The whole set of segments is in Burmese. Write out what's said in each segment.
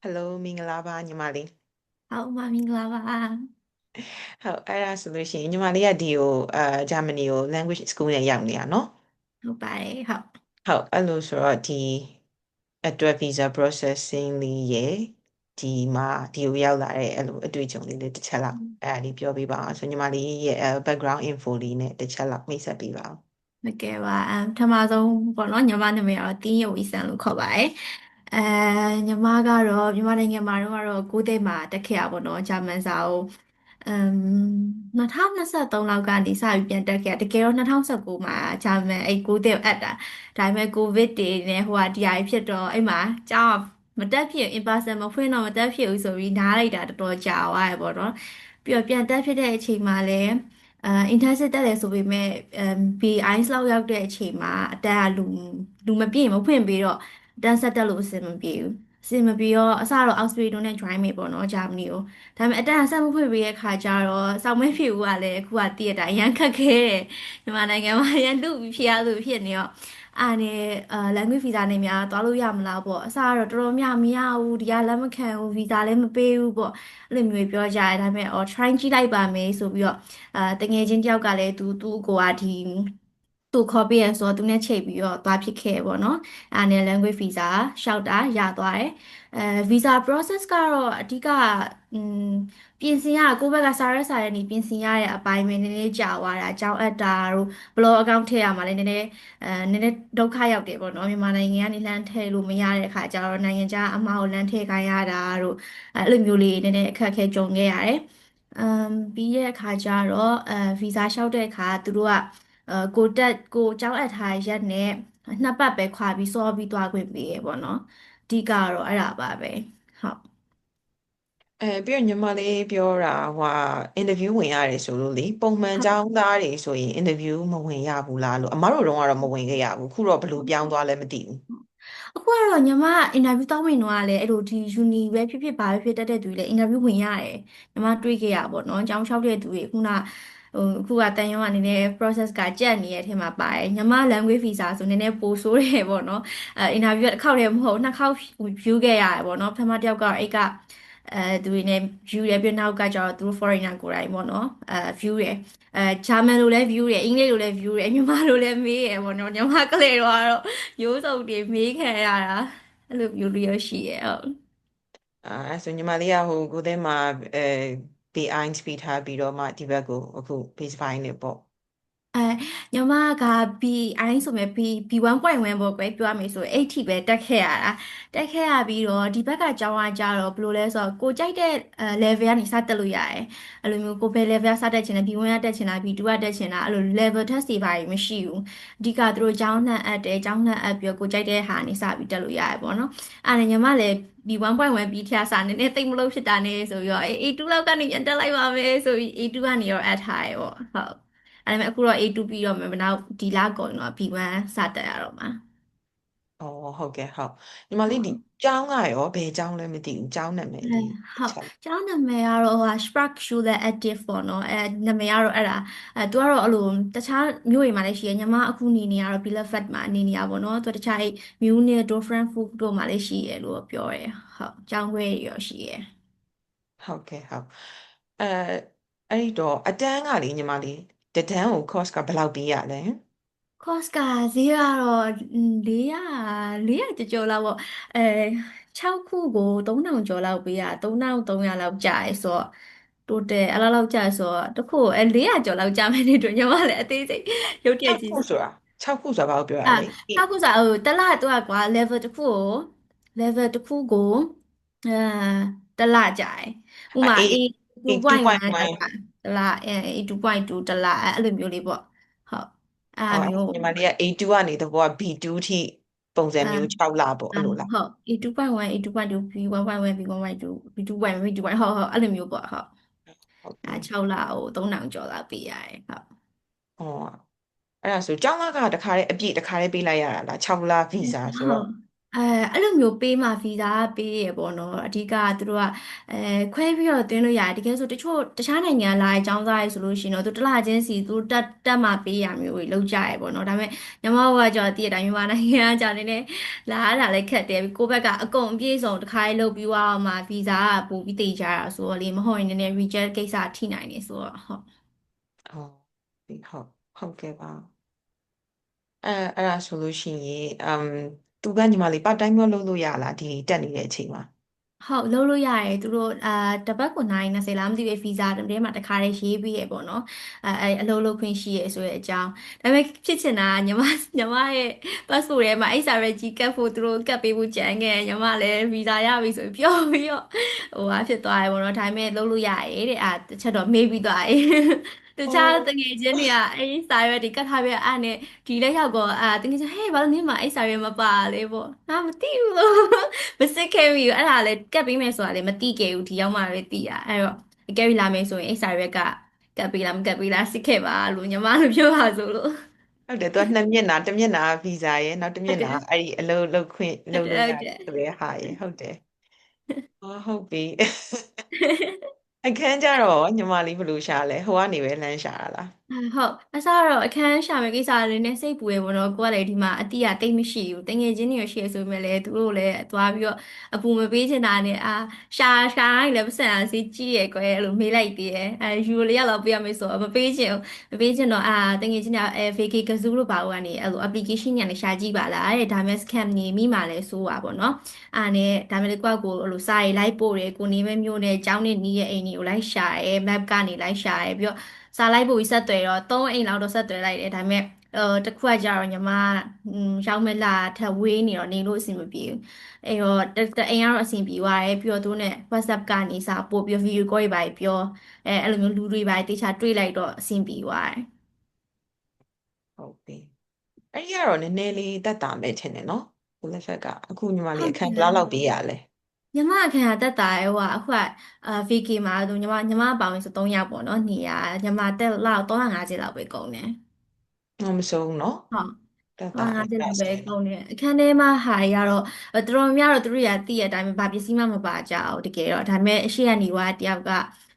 Hello မင်္ဂလာပါညီမလေးဟုတ်ပါမင်္ဂလာပါဟုတ်အဲ့ဒါဆိုလို့ရှိရင်ညီမလေးကဒီကိုဂျာမနီကို language school နဲ့ရောက်နေတာเนาะဟုတ်ပါတယ်ဟုတ်ဟုတ်အဲ့လိုဆိုတော့ဒီအတွက် visa processing လေးရယ်ဒီမှာဒီကိုရောက်လာတဲ့အဲ့လိုအတွေ့အကြုံလေးတစ်ချက်လောက်အဲ့ဒါလေးပြောပြပါအောင်ဆိုညီမလေးရဲ့ background info လေးနဲ့တစ်ချက်လောက်မိတ်ဆက်ပေးပါအောင်တကယ်ပါပထမဆုံးပေါ့နော်ညီမနာမည်ကတော့တင်းယိုဝီဆန်လို့ခေါ်ပါတယ်အဲညီမကတော့မြန်မာနိုင်ငံမှာတော့ကိုးသိန်းမှာတက်ခဲ့ရပါတော့ဂျာမန်စာကိုအမ်2023လောက်ကနေစပြီးပြန်တက်ခဲ့တကယ်တော့2019မှာဂျာမန်အဲ့ကိုးသိန်းအပ်တာဒါပေမဲ့ကိုဗစ်တွေနဲ့ဟိုဟာဒီဟာဖြစ်တော့အဲ့မှာကျောင်းမတက်ဖြစ် in person မဖွင့်တော့မတက်ဖြစ်ဘူးဆိုပြီးနားလိုက်တာတော်တော်ကြာသွားရပေါ့နော်ပြီးတော့ပြန်တက်ဖြစ်တဲ့အချိန်မှာလည်းinternship တက်တယ်ဆိုပေမဲ့BI လောက်ရောက်တဲ့အချိန်မှာအတန်းကလူမပြည့်မဖွင့်ပြီးတော့အတန်းဆက်တက်လို့အဆင်မပြေဘူးအဆင်မပြေတော့အစတော့ Australia နဲ့ join မယ်ပေါ့နော်ဂျာမနီကိုဒါပေမဲ့အတန်းကဆက်မဖွင့်ပြီးတဲ့ခါကျတော့စောင့်မဲဖြစ်ဦးကလည်းအခုကတည့်ရတာအရန်ခက်ခဲတယ်မြန်မာနိုင်ငံမှာအရန်လူပြီးဖြစ်ရလို့ဖြစ်နေတော့အားနဲ့language visa နဲ့များသွားလို့ရမလားပေါ့အစကတော့တော်တော်များမရဘူးဒီကလက်မခံဘူး visa လည်းမပေးဘူးပေါ့အဲ့လိုမျိုးပြောကြတယ်ဒါပေမဲ့try ကြည့်လိုက်ပါမယ်ဆိုပြီးတော့တငယ်ချင်းတယောက်ကလည်းသူ့ကိုကသူ့ခေါ်ပေးရဆိုတော့သူနဲ့ချိန်ပြီးတော့သွားဖြစ်ခဲ့ပေါ့နော်အဲ့ဒါနဲ့ language visa လျှောက်တာရသွားတယ်visa process ကတော့အဓိကอืมပြင်ဆင်ရကိုယ့်ဘက်ကစာရွက်စာတမ်းနေပြင်ဆင်ရတဲ့အပိုင်းပဲနည်းနည်းကြာသွားတာအကြောင်းအပ်တာတို့ဘလော့အကောင့်ထည့်ရမှာလည်းနည်းနည်းဒုက္ခရောက်တယ်ပေါ့နော်မြန်မာနိုင်ငံကနေလှမ်းထည့်လို့မရတဲ့အခါကျတော့နိုင်ငံခြားအမှားကိုလှမ်းထည့်ခိုင်းရတာတို့အဲ့လိုမျိုးလေးနည်းနည်းအခက်အခဲကြုံခဲ့ရတယ်ပြီးတဲ့အခါကျတော့ဗီဇာလျှောက်တဲ့အခါသူတို့ကကိုကြောင်းအပ်ထားတဲ့ရက်နဲ့2 ပတ်ပဲခွာပြီးစောပြီးသွားခွင့်ပေးရပေါ့နော်အဓိကကတော့အဲ့ဒါပါပဲဟုတ်ပြီးတော့ညီမလေးပြောတာဟိုinterview ဝင်ရတယ်ဆိုလို့လေပုံမှန်ဟုတ်ကျောင်းသားတွေဆိုရင် interview မဝင်ရဘူးလားလို့အမတို့တုန်းကတော့မဝင်ခဲ့ရဘူးခုတော့ဘယ်လိုပြောင်းသွားလဲမသိဘူးအခုကတော့ညီမအင်တာဗျူးတောင်းဝင်တော့ကလည်းအဲ့လိုဒီယူနီပဲဖြစ်ဖြစ်ဘာပဲဖြစ်တတ်တဲ့သူတွေလည်းအင်တာဗျူးဝင်ရတယ်ညီမတွေးခဲ့ရပါတော့။ကျောင်းလျှောက်တဲ့သူတွေအခုကတန်ရုံးကနေနဲ့ process ကကြက်နေတဲ့အထက်မှာပါတယ်ညီမ language visa ဆိုနည်းနည်းပိုဆိုးတယ်ပေါ့နော်အင်တာဗျူးတစ်ခေါက်တည်းမဟုတ်2 ခေါက် view ခဲ့ရတယ်ပေါ့နော်ပထမတစ်ယောက်ကအဲ့ကသူတွေနဲ့ view ရပြီးနောက်ကကျတော့သူတို့ foreigner ကိုယ်တိုင်ပေါ့နော်view ရဂျာမန်လိုလည်း view ရအင်္ဂလိပ်လိုလည်း view ရမြန်မာလိုလည်းမေးရပေါ့နော်ညီမကလေးတော့ရိုးစုံတွေမေးခံရတာအဲ့လိုမျိုးလေးရရှိရဟုတ်အဲ့ဆိုညီမလေးကဟိုကိုယ်ထဲမှာအဲ B1 speed ထားပြီးတော့မှဒီဘက်ကိုအခု base fine နေပေါ့အဲညီမက B1 ဆိုမဲ့ B1.1 ပေါ့ကွယ်ပြောရမယ်ဆိုရင်8ထိပဲတက်ခဲ့ရတာတက်ခဲ့ရပြီးတော့ဒီဘက်ကကျောင်းကကြတော့ဘယ်လိုလဲဆိုတော့ကိုကြိုက်တဲ့level ကနေစတက်လို့ရတယ်အဲ့လိုမျိုးကိုဘယ် level ကစတက်ချင်လဲ B1 ကတက်ချင်လား B2 ကတက်ချင်လားအဲ့လို level test တွေပါမရှိဘူးအဓိကသူတို့ကျောင်းနှံ့အပ်တယ်ကျောင်းနှံ့အပ်ပြီးတော့ကိုကြိုက်တဲ့ဟာနေစပြီးတက်လို့ရတယ်ပေါ့နော်အဲ့ဒါညီမလည်း B1.1 ပြီးထရစာနည်းနည်းသိမ့်မလို့ဖြစ်တာနေဆိုပြီးတော့A2 လောက်ကနေပြန်တက်လိုက်ပါမယ်ဆိုပြီး A2 ကနေရောအပ်ထားရပေါ့ဟုတ် အဲ့ဒါပေမဲ့အခုတော့ A2 ပြီးတော့မယ်နောက်ဒီလကုန်တော့ B1 စတက်ရတော့မှာอ๋อဟုတ်ကဲ့ဟုတ်ညီမလေးဒီဟုတ်ကျောင်းကရောဘယ်ကျောင်းလဲမသိဘူးကျောင်းနာမည်လေးဟုတ်ချက်ကျောင်းနာမည်ကတော့Spark Schule Active ပေါ့နော်နာမည်ကတော့အဲ့ဒါသူကတော့အဲ့လိုတခြားမြို့တွေမှာလည်းရှိရညီမအခုနေနေရတော့ Bielefeld မှာနေနေရပါတော့သူတခြားအဲ့ Munich တို့ Frankfurt တို့မှာလည်းရှိရလို့ပြောတယ်ဟုတ်ကျောင်းခွဲတွေရောရှိရ ဟုတ်ကဲ့ဟုတ်အဲအဲ့ဒီတော့အတန်းကလေညီမလေးတတန်းကို course ကဘယ်လောက်ပေးရလဲ cost ကဈေးကတော့400ကျော်ကျော်လောက်ပေါ့အဲ6ခုကို3000ကျော်လောက်ပေးရ3300လောက်ကျရဲဆိုတော့ total အဲ့လောက်ကျရဲဆိုတော့တစ်ခု400ကျော်လောက်ကျမယ်နေတူညီမလည်းအသေးစိတ်ရုပ်တရက်6ကြီးခုဆိုတာ6ခုဆိုတာဘာကိုပြောရအာလဲ6ခုစာတလတော့ကွာ level တစ်ခုကို level တစ်ခုကိုအဲတလကျရဲဥမာ A A 2.1တလ 2.1တလ2.2တလအဲ့လိုမျိုးလေးပေါ့ဟုတ်အဲ့အော်လိုမျိုး ညီမလေးက A2 ကနေတဘောက B2 ထိပုံစံမျိုး6လပေါ့အဲ့လိုလားဟုတ် A2.1 A2.2 B1.1 B1.2 B2.1 B2.1 ဟုတ်ဟုတ်အဲ့လိုမျိုးပေါ့ဟုတ်ဟုတ်ကဲ့6လကို3000ကျော်လောက်ပေးရတယ်ဟုတ်အော်အဲ့ဒါဆိုကျောင်းသားကတခါတည်းအပြည့်တခါတည်းပေးလိုက်ရတာလား6လဗီဇာဆိုဟုတ်တော့ အဲအဲ့လိုမျိုးပေးမှဗီဇာပေးရပေါ့နော်အဓိကသူတို့ကအဲခွဲပြီးတော့သွင်းလို့ရတယ်တကယ်ဆိုတချို့တခြားနိုင်ငံလာအကြောင်းသားရဆိုလို့ရှိရင်တော့သူတစ်လချင်းစီသူတက်မှပေးရမျိုးတွေလောက်ကြရပေါ့နော်ဒါပေမဲ့ညီမတို့ကကြော်တည့်တဲ့အတိုင်းမြန်မာနိုင်ငံကကြော်နေနေလာရတာလည်းခက်တယ်ကိုယ့်ဘက်ကအကုန်အပြည့်စုံတစ်ခါလေးလုပ်ပြီးသွားအောင်မှဗီဇာကပို့ပြီးတည်ကြတာဆိုတော့လေမဟုတ်ရင်လည်း reject ကိစ္စထိနိုင်နေဆိုတော့ဟုတ်အော်ဒီဟုတ်ကဲ့ပါအဲ့ဒါဆိုလို့ရှိရင်သူကညီမလေးpart time မလုပ်လို့ရလားဒီတက်နေတဲ့အချိန်မှာဟုတ်လုပ်လို့ရတယ်သူတို့တပတ်ကိုနိုင်20လားမသိဘူးဗီဇာတဲမှာတခါတည်းရေးပြီးရပေါ့နော်အလုပ်လုပ်ခွင့်ရှိရဆိုတဲ့အကြောင်းဒါပေမဲ့ဖြစ်ချင်တာကညီမရဲ့ passport ထဲမှာအဲ့စာရွက်ကြီးကတ်ဖို့သူတို့ကတ်ပေးဖို့ကြံခဲ့ညီမလည်းဗီဇာရပြီဆိုပြီးပြောပြီးတော့ဟိုဟာဖြစ်သွားတယ်ပေါ့နော်ဒါပေမဲ့လုပ်လို့ရတယ်တဲ့တစ်ချက်တော့မေးပြီးသွားတယ်တခြားတငယ်ချင်းတွေကအဲ့ဒီစာရွက်တွေကတ်ထားပြီးအဲ့နဲ့ဒီလက်ရောက်ကောတငယ်ချင်းဟဲ့ဘာလို့နင်းမအဲ့စာရွက်မပါလဲပေါ့ငါမသိဘူးလို့ မစစ်ခဲ့ဘူးအဲ့ဒါလည်းကတ်ပေးမယ်ဆိုတာလည်းမသိခဲ့ဘူးဒီရောက်မှပဲသိရအဲ့တော့ကတ်ပြီးလာမယ်ဆိုရင်အဲ့စာရွက်ကကတ်ပေးလားမကတ်ပေးလားစစ်ခဲ့ပါလို့ညီမတို့ပြောပါဆိုလို့ဟုတ်တယ်သူကနှစ်မျက်နှာတစ်မျက်နှာဗီဇာရယ်နောက်တစ်မျက်နှာဟုတ်တယ်အဲ့ဒီအလုပ်လုပ်ခွင့်ဟုတ်လုပ်လို့ရတယ်ဟုတ်တယ် ဆိုတဲ့ဟာရယ်ဟုတ်တယ်ဟုတ်ပြီအခန်းကြတော့ညီမလေးဘယ်လိုရှာလဲဟိုကနေပဲလမ်းရှာတာလားဟုတ်အစားတော့အခန်းရှာမယ့်ကိစ္စလေးနဲ့စိတ်ပူရပေါ့နော်ကိုကလည်းဒီမှာအတိအတိတ်မရှိဘူးတငယ်ချင်းတွေရရှိရဆိုပေမဲ့လည်းသူတို့လည်းသွားပြီးတော့အပူမပေးချင်တာနဲ့ရှာတိုင်းလည်းပတ်စံအစီကြည့်ရကွယ်အဲ့လိုမေးလိုက်သေးတယ်ယူလေးရောက်တော့ပေးရမယ်ဆိုတော့မပေးချင်ဘူးမပေးချင်တော့တငယ်ချင်းတွေကVK ကဇူးလို့ပါဦးကနေအဲ့လို application ညနေရှာကြည့်ပါလားတဲ့ဒါမဲ့ scam နေမိမှလည်းစိုးပါပေါ့နော်နဲ့ဒါမဲ့ကိုကကိုအဲ့လိုစာရေးလိုက်ပို့တယ်ကိုနေမဲ့မျိုးနဲ့ကျောင်းနဲ့နီးရဲ့အိမ်တွေကိုလိုက်ရှာရဲ map ကနေလိုက်ရှာရဲပြီးတော့ စားလိုက်ဖို့ဆက်သွယ်တော့3အိမ်လောက်တော့ဆက်သွယ်လိုက်တယ်ဒါပေမဲ့တစ်ခုကကြတော့ညီမရောက်မလာထပ်ဝေးနေတော့နေလို့အဆင်မပြေဘူးအဲ့တော့တအိမ်ကတော့အဆင်ပြေသွားတယ်ပြီးတော့သူနဲ့ WhatsApp ကနေစာပို့ပြီး video call တွေပါပြောအဲ့လိုမျိုးလူတွေပါတေချာတွေ့လိုက်တော့အဆင်ပြေသွားတယ်ဟုတ်ပြီအဲ့ဒီကတော့နည်းနည်းလေးတက်တာမဲ့ထင်တယ်နော်ကိုလက်ဖက်ကအခုညီမလေးဟုတ်တယ်အခန်းဘယ်လောက်လောက်ပေးရလဲညီမအခန်းကတက်တာရဲ့ဟိုကအခုကVK မှာသူညီမအပေါင်းဆို3ယောက်ပေါ့နော်နေရညီမတက်လောက်350လောက်ပဲကုန်တယ်မဆုံးနော်ဟုတ်တက်တာငါးချက်လောက်ပဲအဲ့ဒါဆိုရင်ကုန်တယ်အခန်းထဲမှာဟာတွေကတော့တော်တော်များများတော့သူတို့ရသိရတဲ့အတိုင်းပဲဘာပစ္စည်းမှမပါကြဘူးတကယ်တော့ဒါပေမဲ့အရှိကနေကတယောက်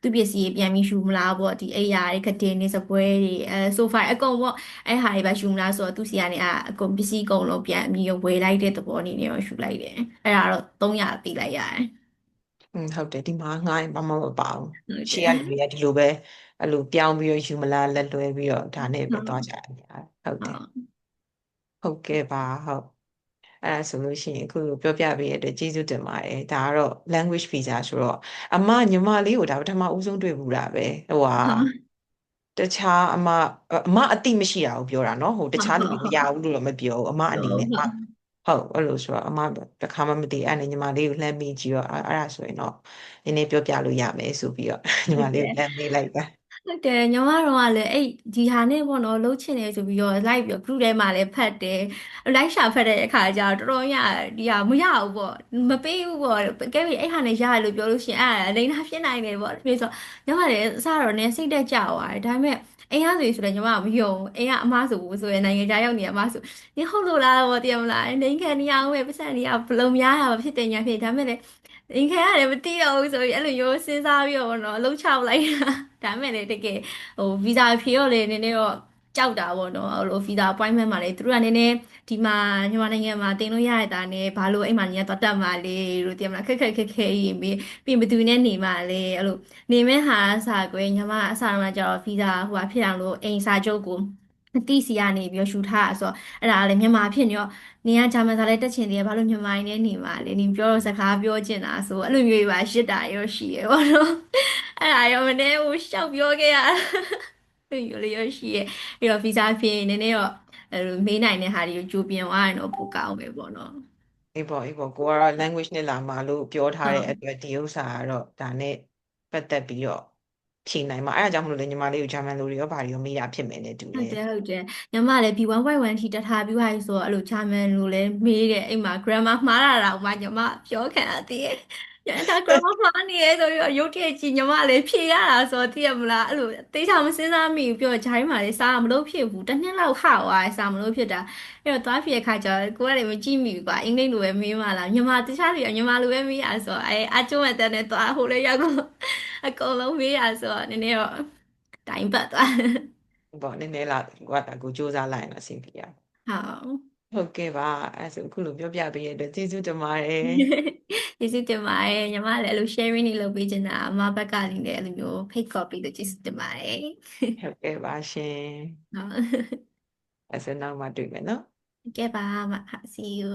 ကသူ့ပစ္စည်းပြန်ပြီးယူမလားပေါ့ဒီအိယာတွေခတင်တွေစပွဲတွေဆိုဖာအကုန်ပေါ့အဲ့ဟာတွေပဲယူမလားဆိုတော့သူစီကနေအကုန်ပစ္စည်းအကုန်လုံးပြန်ပြီးဝယ်လိုက်တဲ့သဘောအနေနဲ့တော့ယူလိုက်တယ်အဲ့ဒါတော့300ပေးလိုက်ရတယ်ဟုတ်တယ်ဒီမှာငှားရင်ဘာမှမပါဘူးဟုတ်တယ်ရှေ့ကလူတွေကဒီလိုပဲအဲ့လိုပြောင်းပြီးတော့ယူမလားလက်လွဲပြီးတော့ဒါနဲ့ဟုတ်ပဲသွားကြတယ်ဟုတ်တယ်ဟုတ်ဟုတ်ကဲ့ပါဟုတ်အဲ့ဒါဆိုလို့ရှိရင်အခုလိုပြောပြပေးရတဲ့ကျေးဇူးတင်ပါတယ်ဒါကတော့ language visa ဆိုတော့ညီမလေးကိုဒါပထမဦးဆုံးတွေ့ဘူးတာပဲဟိုဟာတခြားအမအတိမရှိတာကိုပြောတာเนาะဟိုတဟုတ်ခြားလူဟုတ်ဟုတ်တွေမရဘူးလို့တော့မပြောဘူးအမအနေနဲ့ဟုတ်အဲ့လိုဆိုတော့အမတခါမှမသိအဲ့နဲ့ညီမလေးကိုလှမ်းမေးကြည့်တော့အဲ့ဒါဆိုရင်တော့နည်းနည်းပြောပြလို့ရမယ်ဆိုပြီးတော့ညီမလေးကိုလှမ်းမေးလိုက်တာဟုတ်တယ်ညီမတို့ကလည်းအဲ့ဒီဟာနဲ့ပေါ့နော်လှုပ်ချင်တယ်ဆိုပြီးတော့လိုက်ပြီးတော့ group ထဲမှာလည်းဖတ်တယ်လိုက်ရှာဖတ်တဲ့အခါကျတော့တော်တော်များဒီဟာမရဘူးပေါ့မပေးဘူးပေါ့ကဲပြီးအဲ့ဟာနဲ့ရတယ်လို့ပြောလို့ရှိရင်အဲ့ဒါလိန်နာဖြစ်နိုင်တယ်ပေါ့ပြီးဆိုညီမလည်းအစတော့နည်းစိတ်တက်ကြသွားတယ်ဒါပေမဲ့အိမ်ကဆိုရင်ညီမကမယုံအိမ်ကအမားဆိုဘူးဆိုရင်နိုင်ငံခြားရောက်နေအမားဆိုဒီဟုတ်လို့လားပေါ့တရားမလားနေခံနေအောင်ပဲပတ်စံနေအောင်ဘလုံးများတာဖြစ်တယ်ညာဖြစ်ဒါပေမဲ့လည်းအိမ်ခံရတယ်မသိတော့ဘူးဆိုပြီးအဲ့လိုမျိုးစဉ်းစားပြီးတော့နော်လှုပ်ချလိုက်တာ ဒါမဲ့လည်းတကယ်ဗီဇာဖြေတော့လေနည်းနည်းတော့ကြောက်တာပေါ့နော်အဲ့လိုဗီဇာ appointment မှာလေသူတို့ကနည်းနည်းဒီမှာမြန်မာနိုင်ငံမှာတင်လို့ရတဲ့တာနဲ့ဘာလို့အိမ်မှာနေရတော့တက်မှာလေလို့တင်မလားခက်ကြီးပြီးပြီးဘယ်သူနဲ့နေမှာလဲအဲ့လိုနေမဲ့ဟာအစားကွယ်ညီမအစားမှာကျတော့ဗီဇာဟိုဖြစ်အောင်လို့အိမ်စာချုပ်ကိုအတိစီကနေပြီးတော့ရှူထားတာဆိုတော့အဲ့ဒါလည်းမြန်မာဖြစ်နေတော့နေရဂျာမန်စာလည်းတက်ချင်တယ်ဘာလို့မြန်မာရင်းနဲ့နေမှာလဲနေပြောတော့စကားပြောချင်တာဆိုအဲ့လိုမျိုးပါရှစ်တာရောရှိရပေါ့နော်အဲ့ဒါရောမနေ့ဟိုရှောက်ပြောခဲ့ရတာယူလေးရရှိရဲ့ပြီးတော့ဗီဇာဖြစ်ရင်နည်းနည်းတော့မေးနိုင်တဲ့ဟာတွေကိုကြိုပြင်သွားရင်တော့ပိုကောင်းပဲပေါ့နော်အေးပေါ့ကိုကတော့ language နဲ့လာမှာလို့ပြောထားတဲ့ဟုတ်အတွက်ဒီဥစ္စာကတော့ဒါနဲ့ပတ်သက်ပြီးတော့ဖြေနိုင်မှာအဲ့ဒါကြောင့်မလို့လေညီမလေးကိုဂျာမန်လိုတွေရောဘာတွေရောမေးတာဖြစ်မယ်နဲ့တူတယ်ဟုတ်တယ်ညမလည်း B1.1 ထိတက်ထားပြီးသွားပြီဆိုတော့အဲ့လိုဂျာမန်လိုလည်းမေးတယ်အိမ်မှာ grammar မှားတာတော့မှညမပြောခံရသေးတယ်ည ဒါ grammar မှားနေရဲဆိုပြီးတော့ရုတ်တရက်ကြီးညီမလည်းဖြေရတာဆိုတော့သိရမလားအဲ့လိုတေချာမစဉ်းစားမိဘူးပြောဂျိုင်းမှာလေစာမလို့ဖြစ်ဘူးတစ်နှစ်လောက်ခါသွားတယ်စာမလို့ဖြစ်တာအဲ့တော့သွားဖြေတဲ့ခါကျတော့ကိုယ်ကလည်းမကြည့်မိဘူးကွာအင်္ဂလိပ်လိုပဲမေးမှလားမြန်မာတခြားလူကမြန်မာလိုပဲမေးရဆိုတော့အကျုံးမဲ့တဲ့နဲ့သွားဟိုလည်းရောက်တော့အကုန်လုံးမေးရဆိုတော့နည်းနည်းတော့တိုင်းပတ်သွား ပေါ့နည်းနည်းလာကိုကကိုစူးစမ်းလိုက်ရင်တော့အဆင်ပြေရဟုတ် ဟုတ်ကဲ့ပါအဲ့ဆိုအခုလိုပြောပြပေးရတဲ့အတွက်ကျေးဇူးတင်ပါတယ် ကျေးဇူးတင်ပါတယ်ညီမလည်းအဲ့လို sharing တွေလုပ်ပေးချင်တာအမဘက်ကလည်းအဲ့လိုမျိုး fake copy လို့ကျေးဇူးတင်ပါတယ် ဟုတ်ကဲ့ပါရှင် ဟုတ်အဲ့ဆိုနောက်မှတွေ့မယ်နော်ကဲပါမ see you